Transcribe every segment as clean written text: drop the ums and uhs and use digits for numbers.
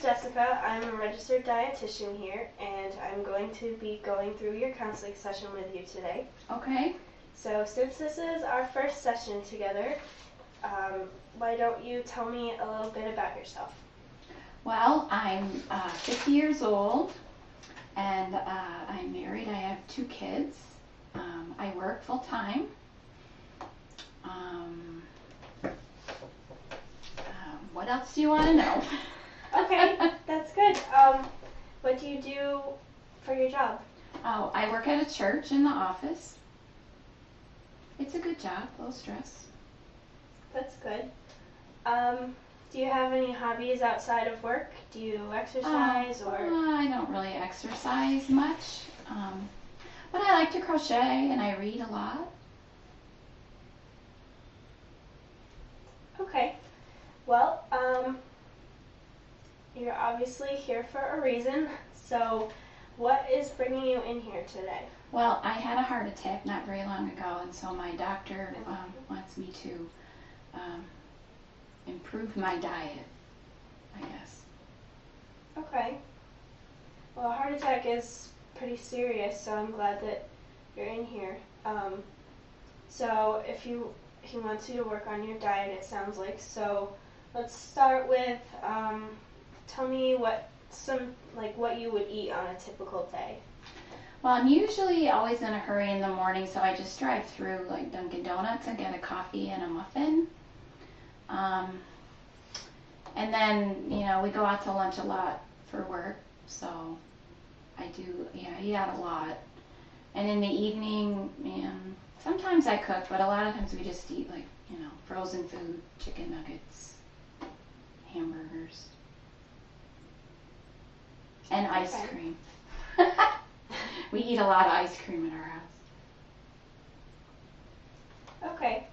Jessica. I'm a registered dietitian here, and I'm going to be going through your counseling session with you today. Okay. So since this is our first session together, why don't you tell me a little bit about yourself? Well, I'm 50 years old, and I'm married. I have 2 kids. I work full-time. What else do you want to know? Okay, that's good. What do you do for your job? Oh, I work at a church in the office. It's a good job, low stress. That's good. Do you have any hobbies outside of work? Do you exercise or? I don't really exercise much, but I like to crochet and I read a lot. Okay. Well, you're obviously here for a reason. So, what is bringing you in here today? Well, I had a heart attack not very long ago, and so my doctor wants me to improve my diet, I guess. Okay. Well, a heart attack is pretty serious, so I'm glad that you're in here. So if he wants you to work on your diet, it sounds like. So let's start with tell me what you would eat on a typical day. Well, I'm usually always in a hurry in the morning, so I just drive through like Dunkin' Donuts and get a coffee and a muffin. And then, we go out to lunch a lot for work, so I eat out a lot. And in the evening, sometimes I cook, but a lot of times we just eat frozen food, chicken nuggets, hamburgers, and ice cream. We eat a lot of ice cream at our house. Okay.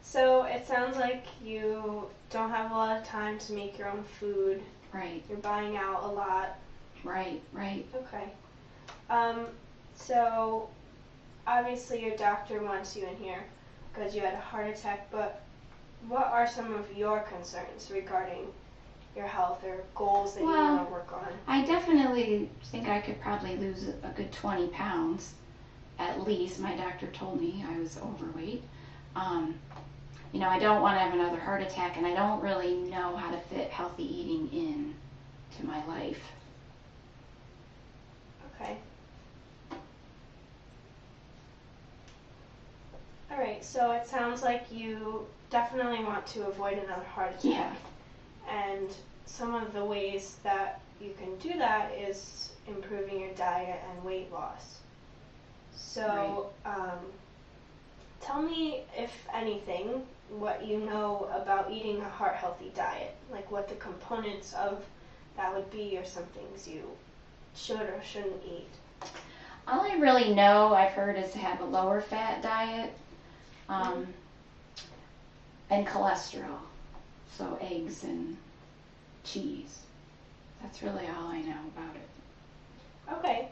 So it sounds like you don't have a lot of time to make your own food. Right. You're buying out a lot. Right. Okay. So obviously your doctor wants you in here because you had a heart attack, but what are some of your concerns regarding your health or goals that you want to work on? I definitely think I could probably lose a good 20 pounds at least. My doctor told me I was overweight. I don't want to have another heart attack, and I don't really know how to fit healthy eating in to my life. Okay. All right, so it sounds like you definitely want to avoid another heart attack. Yeah. And some of the ways that you can do that is improving your diet and weight loss. So, tell me, if anything, what you know about eating a heart-healthy diet, like what the components of that would be, or some things you should or shouldn't eat. All I really know, I've heard, is to have a lower fat diet and cholesterol, so eggs and cheese. That's really all I know about it. Okay.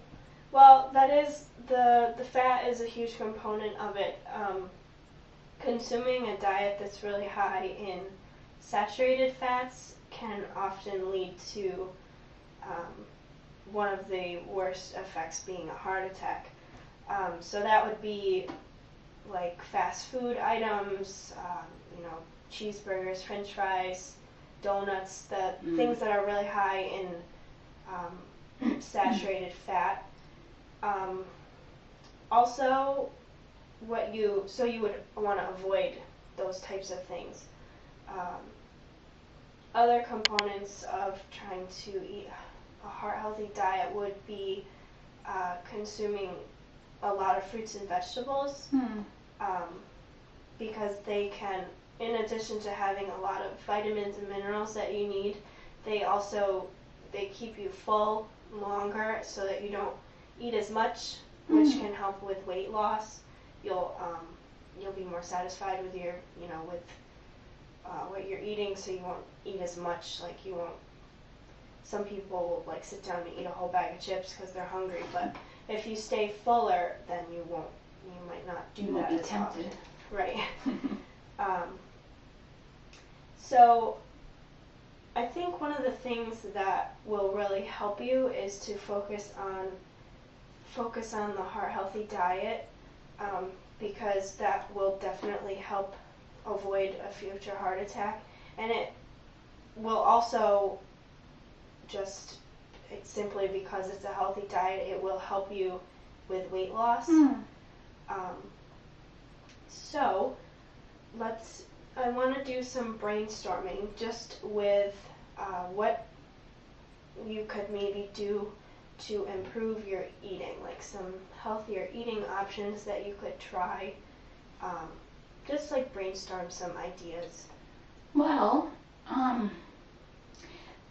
Well, that is, the fat is a huge component of it. Consuming a diet that's really high in saturated fats can often lead to one of the worst effects being a heart attack. So that would be like fast food items, cheeseburgers, french fries, donuts, things that are really high in saturated fat. Also, you would want to avoid those types of things. Other components of trying to eat a heart-healthy diet would be consuming a lot of fruits and vegetables, because they can, in addition to having a lot of vitamins and minerals that you need, they keep you full longer so that you don't eat as much, which can help with weight loss. You'll be more satisfied with your, with what you're eating, so you won't eat as much. Like some people will sit down and eat a whole bag of chips because they're hungry, but if you stay fuller, then you might not do that as often. Right. So I think one of the things that will really help you is to focus on the heart healthy diet, because that will definitely help avoid a future heart attack, and it will also just, it's simply because it's a healthy diet, it will help you with weight loss. So I want to do some brainstorming just with what you could maybe do to improve your eating, like some healthier eating options that you could try. Just like brainstorm some ideas. Well,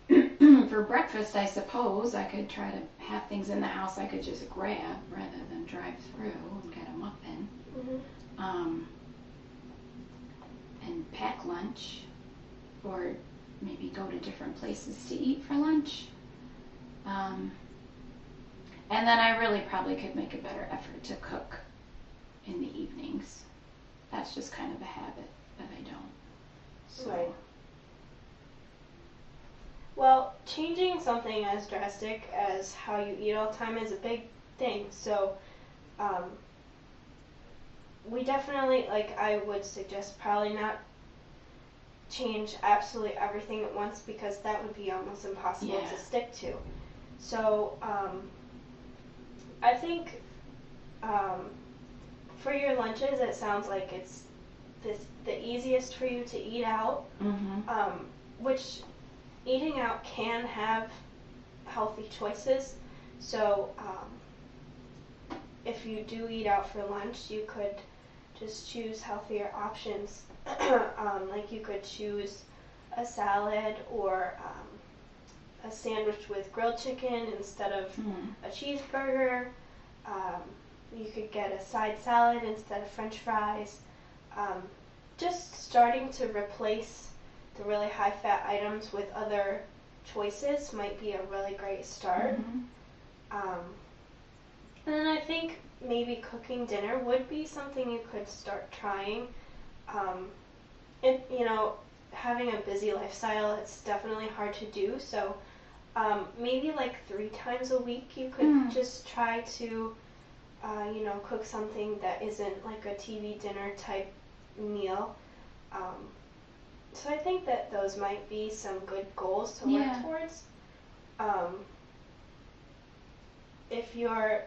for breakfast, I suppose I could try to have things in the house I could just grab rather than drive through and get a muffin. And pack lunch, or maybe go to different places to eat for lunch. And then I really probably could make a better effort to cook in the evenings. That's just kind of a habit that I don't. So. Right. Well, changing something as drastic as how you eat all the time is a big thing. So, we definitely, like, I would suggest probably not change absolutely everything at once, because that would be almost impossible to stick to. So, I think for your lunches, it sounds like it's the easiest for you to eat out, which eating out can have healthy choices. So if you do eat out for lunch, you could just choose healthier options. Like you could choose a salad or a sandwich with grilled chicken instead of a cheeseburger. You could get a side salad instead of French fries. Just starting to replace the really high-fat items with other choices might be a really great start. And then I think maybe cooking dinner would be something you could start trying. Having a busy lifestyle, it's definitely hard to do. So maybe like 3 times a week you could just try to, cook something that isn't like a TV dinner type meal. So I think that those might be some good goals to work towards. If you're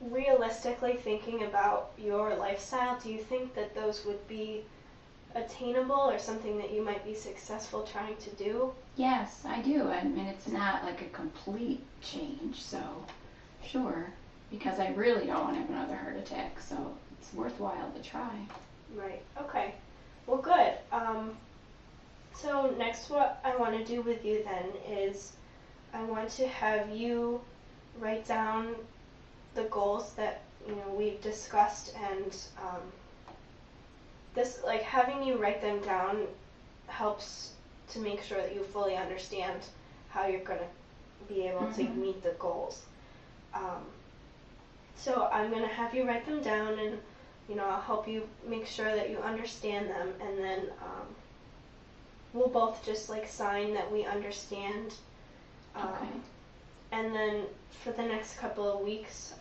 realistically thinking about your lifestyle, do you think that those would be attainable or something that you might be successful trying to do? Yes, I do. I mean, it's not like a complete change, so sure, because I really don't want to have another heart attack, so it's worthwhile to try. Right, okay. Well, good. So next what I want to do with you then is I want to have you write down the goals that we've discussed, and this, like, having you write them down helps to make sure that you fully understand how you're going to be able to meet the goals. So I'm going to have you write them down, and I'll help you make sure that you understand them, and then we'll both just sign that we understand. And then for the next couple of weeks,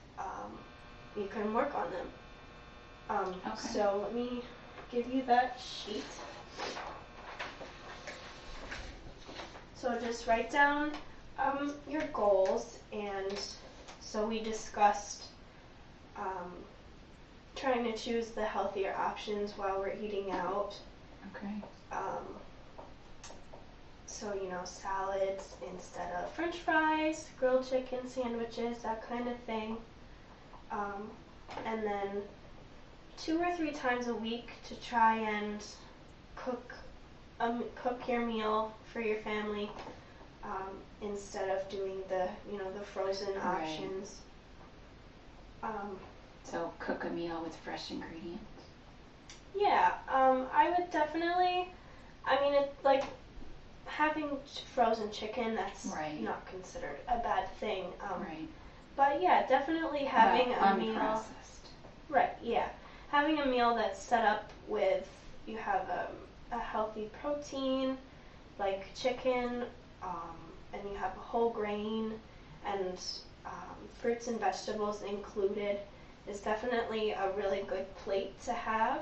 you can work on them. So let me give you that sheet. So just write down your goals, and so we discussed trying to choose the healthier options while we're eating out. So, salads instead of French fries, grilled chicken sandwiches, that kind of thing. And then 2 or 3 times a week to try and cook your meal for your family, instead of doing the frozen options. So cook a meal with fresh ingredients. Yeah, I would definitely. Having frozen chicken, that's not considered a bad thing. But yeah, definitely having a meal. Right, yeah. Having a meal that's set up with, you have a healthy protein, like chicken, and you have a whole grain and fruits and vegetables included, is definitely a really good plate to have.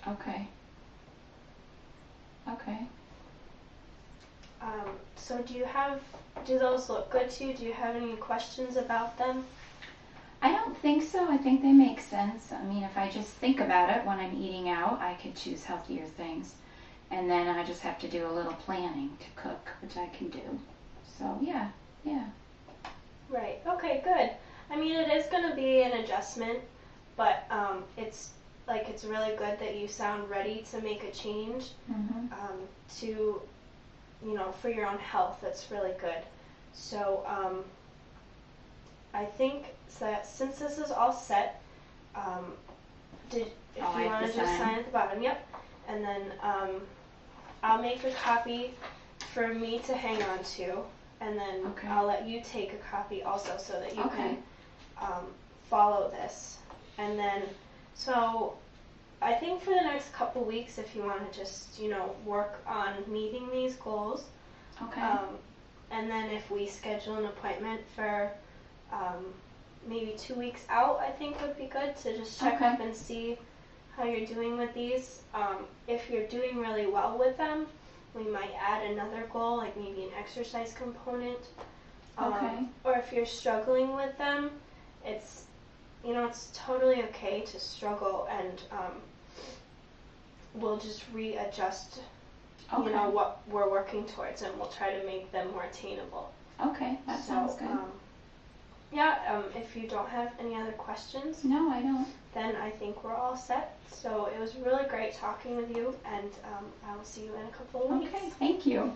Okay. Okay. So do those look good to you? Do you have any questions about them? I don't think so. I think they make sense. I mean, if I just think about it when I'm eating out, I could choose healthier things. And then I just have to do a little planning to cook, which I can do. So, yeah. Right. Okay, good. I mean, it is going to be an adjustment, but it's really good that you sound ready to make a change to, for your own health. That's really good. So I think that since this is all set, if you want to just sign at the bottom, yep, and then I'll make a copy for me to hang on to, and then I'll let you take a copy also so that you can follow this. And then, so I think for the next couple weeks, if you want to just, work on meeting these goals. Okay. And then if we schedule an appointment for maybe 2 weeks out, I think would be good to just check up and see how you're doing with these. If you're doing really well with them, we might add another goal, like maybe an exercise component. Or if you're struggling with them, it's totally okay to struggle, and we'll just readjust what we're working towards, and we'll try to make them more attainable. Okay, that sounds good. If you don't have any other questions, no, I don't. Then I think we're all set. So it was really great talking with you, and I will see you in a couple of weeks. Okay, thank you.